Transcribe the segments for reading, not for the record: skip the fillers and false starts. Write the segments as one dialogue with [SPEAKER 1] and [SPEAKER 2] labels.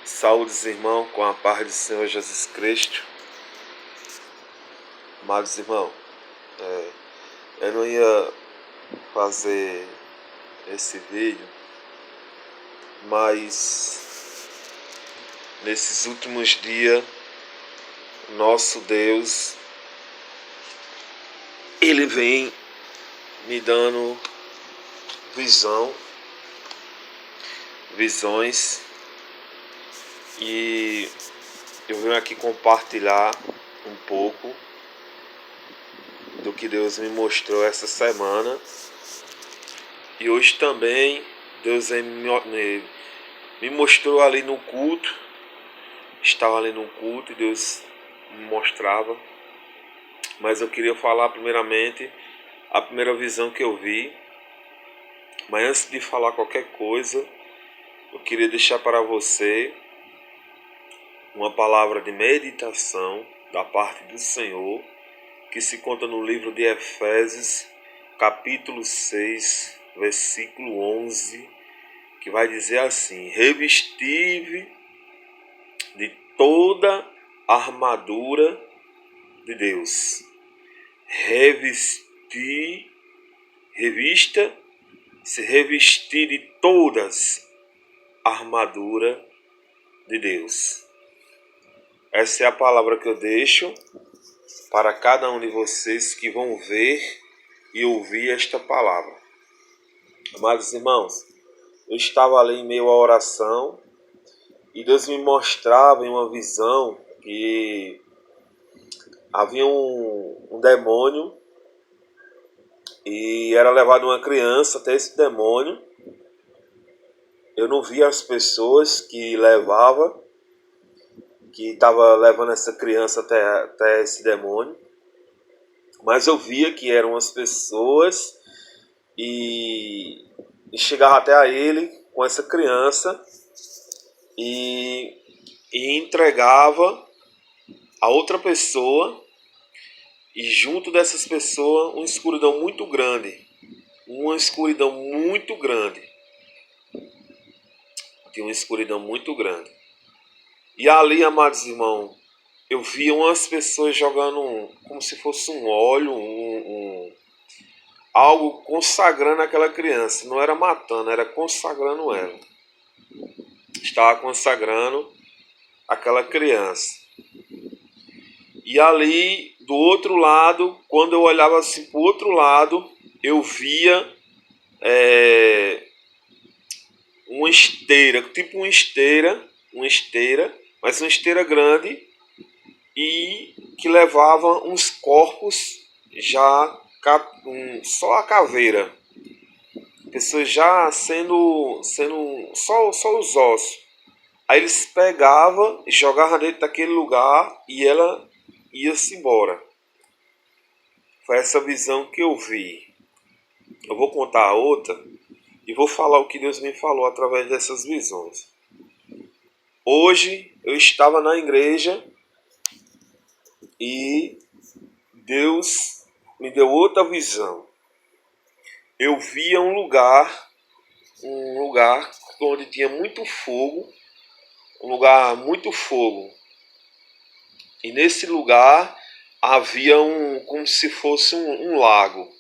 [SPEAKER 1] Saúde, irmão, com a paz do Senhor Jesus Cristo. Amados irmãos, eu não ia fazer esse vídeo, mas nesses últimos dias, nosso Deus, Ele vem me dando visões, e eu venho aqui compartilhar um pouco do que Deus me mostrou essa semana. E hoje também Deus me mostrou ali no culto. Estava ali no culto e Deus me mostrava. Mas eu queria falar primeiramente a primeira visão que eu vi. Mas antes de falar qualquer coisa, eu queria deixar para você uma palavra de meditação da parte do Senhor, que se conta no livro de Efésios, capítulo 6, versículo 11, que vai dizer assim: revesti de toda a armadura de Deus. Se revestir de todas a armadura de Deus. Essa é a palavra que eu deixo para cada um de vocês que vão ver e ouvir esta palavra. Amados irmãos, eu estava ali em meio à oração e Deus me mostrava em uma visão que havia um demônio e era levado uma criança até esse demônio. Eu não via as pessoas que estava levando essa criança até esse demônio, mas eu via que eram as pessoas e chegava até a ele com essa criança e entregava a outra pessoa, e junto dessas pessoas uma escuridão muito grande. Tinha uma escuridão muito grande. E ali, amados irmãos, eu via umas pessoas jogando como se fosse um óleo, algo consagrando aquela criança. Não era matando, era consagrando ela. Estava consagrando aquela criança. E ali, do outro lado, quando eu olhava assim para o outro lado, eu via uma esteira, tipo uma esteira, mas uma esteira grande, e que levava uns corpos já só a caveira, pessoas já sendo só os ossos. Aí eles pegavam e jogavam dentro daquele lugar e ela ia-se embora. Foi essa visão que eu vi. Eu vou contar a outra e vou falar o que Deus me falou através dessas visões. Hoje eu estava na igreja e Deus me deu outra visão. Eu via um lugar onde tinha muito fogo, E nesse lugar havia como se fosse um lago.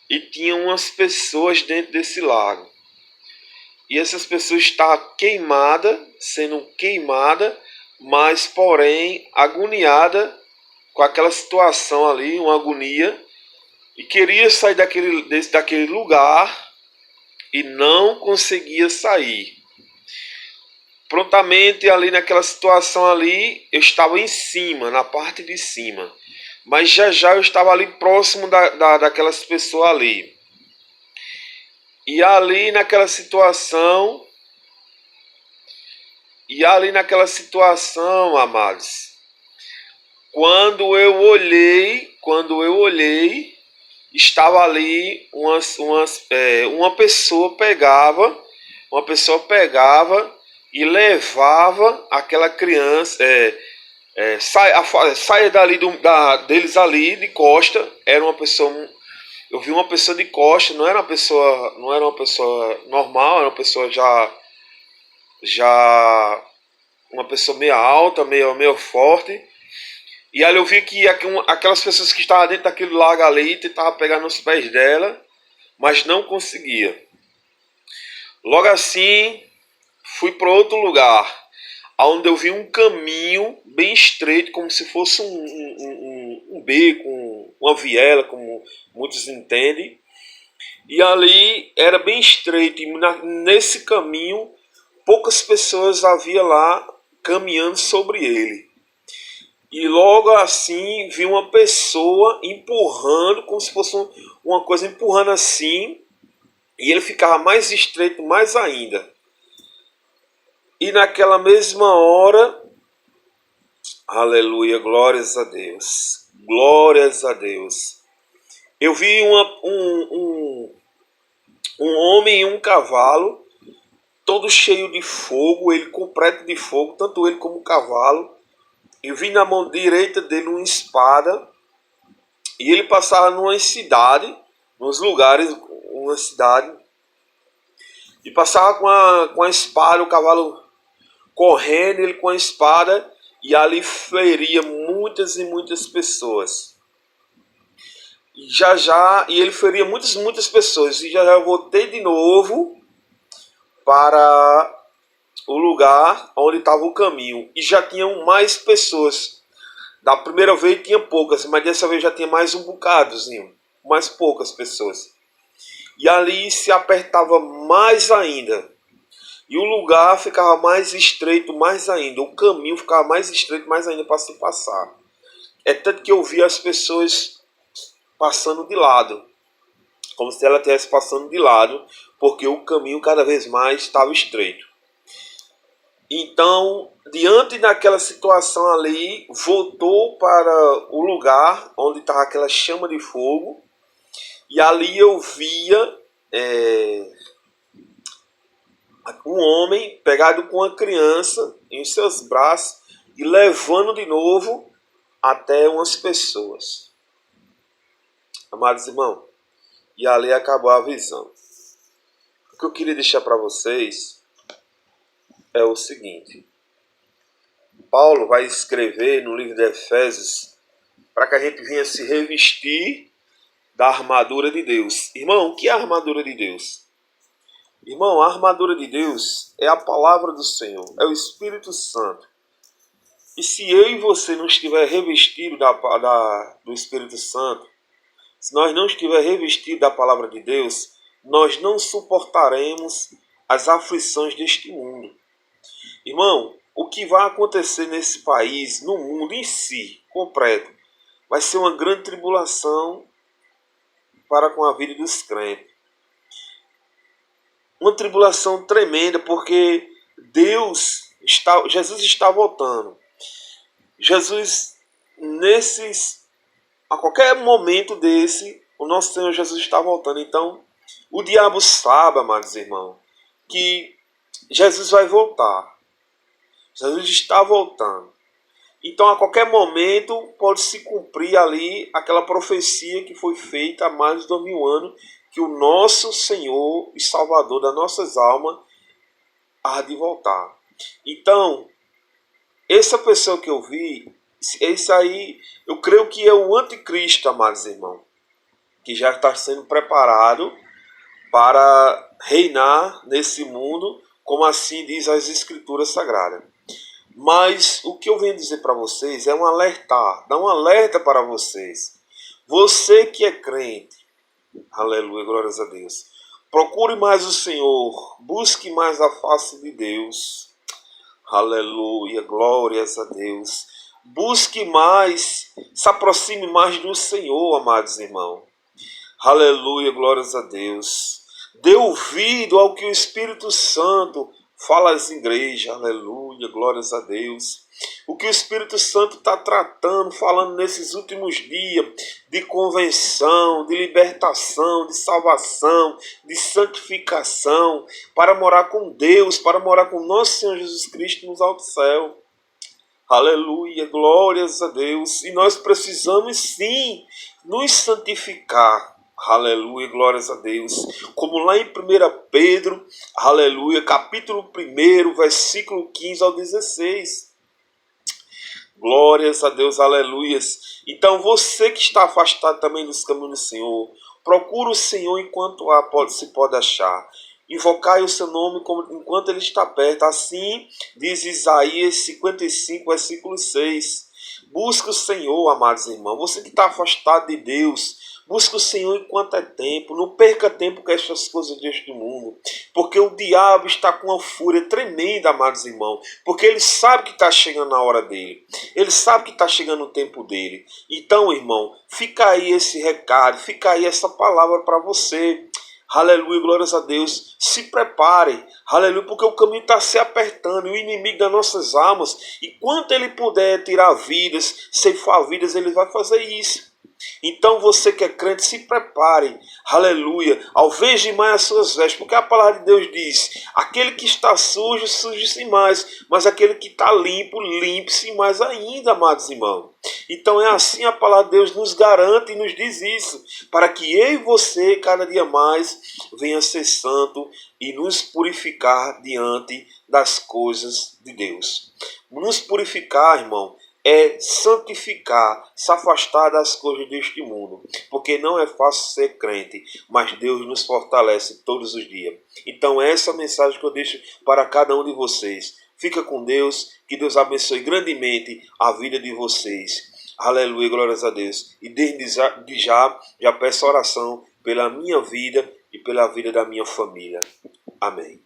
[SPEAKER 1] E tinha umas pessoas dentro desse lago. E essas pessoas estavam sendo queimadas, mas porém agoniada com aquela situação ali, uma agonia, e queria sair daquele lugar e não conseguia sair. Prontamente ali naquela situação ali, eu estava em cima, na parte de cima, mas já eu estava ali próximo daquelas pessoas ali. E ali naquela situação, amados, quando eu olhei, estava ali uma pessoa pegava e levava aquela criança, saia dali deles ali de costa. Era uma pessoa, eu vi uma pessoa de costa, não era uma pessoa normal, era uma pessoa já uma pessoa meio alta, meio forte. E ali eu vi que aquelas pessoas que estavam dentro daquele lago ali tentavam pegar nos pés dela, mas não conseguia. Logo assim, fui para outro lugar, onde eu vi um caminho bem estreito, como se fosse um beco, uma viela, como muitos entendem. E ali era bem estreito, e nesse caminho poucas pessoas havia lá caminhando sobre ele. E logo assim vi uma pessoa empurrando, como se fosse uma coisa empurrando assim, e ele ficava mais estreito mais ainda. E naquela mesma hora, aleluia, glórias a Deus, glórias a Deus, eu vi um homem e um cavalo, todo cheio de fogo, ele completo de fogo, tanto ele como o cavalo. Eu vi na mão direita dele uma espada, e ele passava numa cidade, nos lugares, uma cidade, e passava com a espada, o cavalo correndo, ele com a espada, e ali feria muitas e muitas pessoas. E ele feria muitas pessoas, e já eu voltei de novo para o lugar onde estava o caminho, e já tinham mais pessoas. Da primeira vez tinha poucas, mas dessa vez já tinha mais um bocadozinho, mais poucas pessoas. E ali se apertava mais ainda. E o lugar ficava mais estreito mais ainda. O caminho ficava mais estreito mais ainda para se passar. É tanto que eu via as pessoas passando de lado, como se ela estivesse passando de lado, porque o caminho cada vez mais estava estreito. Então, diante daquela situação ali, voltou para o lugar onde estava aquela chama de fogo, e ali eu via um homem pegado com uma criança em seus braços e levando de novo até umas pessoas. Amados irmãos, e ali acabou a visão. O que eu queria deixar para vocês é o seguinte. Paulo vai escrever no livro de Efésios para que a gente venha se revestir da armadura de Deus. Irmão, o que é a armadura de Deus? Irmão, a armadura de Deus é a palavra do Senhor, é o Espírito Santo. E se eu e você não estiver revestido do Espírito Santo, se nós não estiver revestido da palavra de Deus, nós não suportaremos as aflições deste mundo. Irmão, o que vai acontecer nesse país, no mundo em si, completo, vai ser uma grande tribulação para com a vida dos crentes. Uma tribulação tremenda, porque Jesus está voltando. Jesus, a qualquer momento desse, o nosso Senhor Jesus está voltando. Então, o diabo sabe, amados irmãos, que Jesus vai voltar. Jesus está voltando. Então, a qualquer momento, pode se cumprir ali aquela profecia que foi feita há mais de 2000 anos, que o nosso Senhor e Salvador das nossas almas há de voltar. Então, essa pessoa que eu vi, esse aí, eu creio que é o anticristo, amados irmãos, que já está sendo preparado para reinar nesse mundo, como assim diz as Escrituras Sagradas. Mas o que eu venho dizer para vocês é um alertar, dar um alerta para vocês. Você que é crente, aleluia, glórias a Deus, procure mais o Senhor, busque mais a face de Deus, aleluia, glórias a Deus. Busque mais, se aproxime mais do Senhor, amados irmãos. Aleluia, glórias a Deus. Dê ouvido ao que o Espírito Santo fala às igrejas. Aleluia, glórias a Deus. O que o Espírito Santo está tratando, falando nesses últimos dias, de convenção, de libertação, de salvação, de santificação, para morar com Deus, para morar com nosso Senhor Jesus Cristo nos altos céus. Aleluia, glórias a Deus. E nós precisamos sim nos santificar. Aleluia, glórias a Deus. Como lá em 1 Pedro, aleluia, capítulo 1, versículo 15 ao 16. Glórias a Deus, aleluias. Então você que está afastado também dos caminhos do Senhor, procura o Senhor enquanto se pode achar. Invocai o seu nome enquanto ele está perto. Assim diz Isaías 55, versículo 6. Busca o Senhor, amados irmãos. Você que está afastado de Deus, busca o Senhor enquanto é tempo. Não perca tempo com estas coisas deste mundo. Porque o diabo está com uma fúria tremenda, amados irmãos. Porque ele sabe que está chegando a hora dele. Ele sabe que está chegando o tempo dele. Então, irmão, fica aí esse recado, fica aí essa palavra para você. Aleluia, glórias a Deus. Se prepare, aleluia, porque o caminho está se apertando. E o inimigo das nossas almas, enquanto ele puder tirar vidas, ceifar vidas, ele vai fazer isso. Então você que é crente, se prepare, aleluia, alveje mais as suas vestes, porque a palavra de Deus diz: aquele que está sujo, suje-se mais, mas aquele que está limpo, limpe-se mais ainda, amados irmãos. Então é assim a palavra de Deus nos garante e nos diz isso, para que eu e você cada dia mais venha ser santo e nos purificar diante das coisas de Deus. Nos purificar, irmão, é santificar, se afastar das coisas deste mundo, porque não é fácil ser crente, mas Deus nos fortalece todos os dias. Então essa é a mensagem que eu deixo para cada um de vocês. Fica com Deus, que Deus abençoe grandemente a vida de vocês. Aleluia, glórias a Deus. E desde já peço oração pela minha vida e pela vida da minha família. Amém.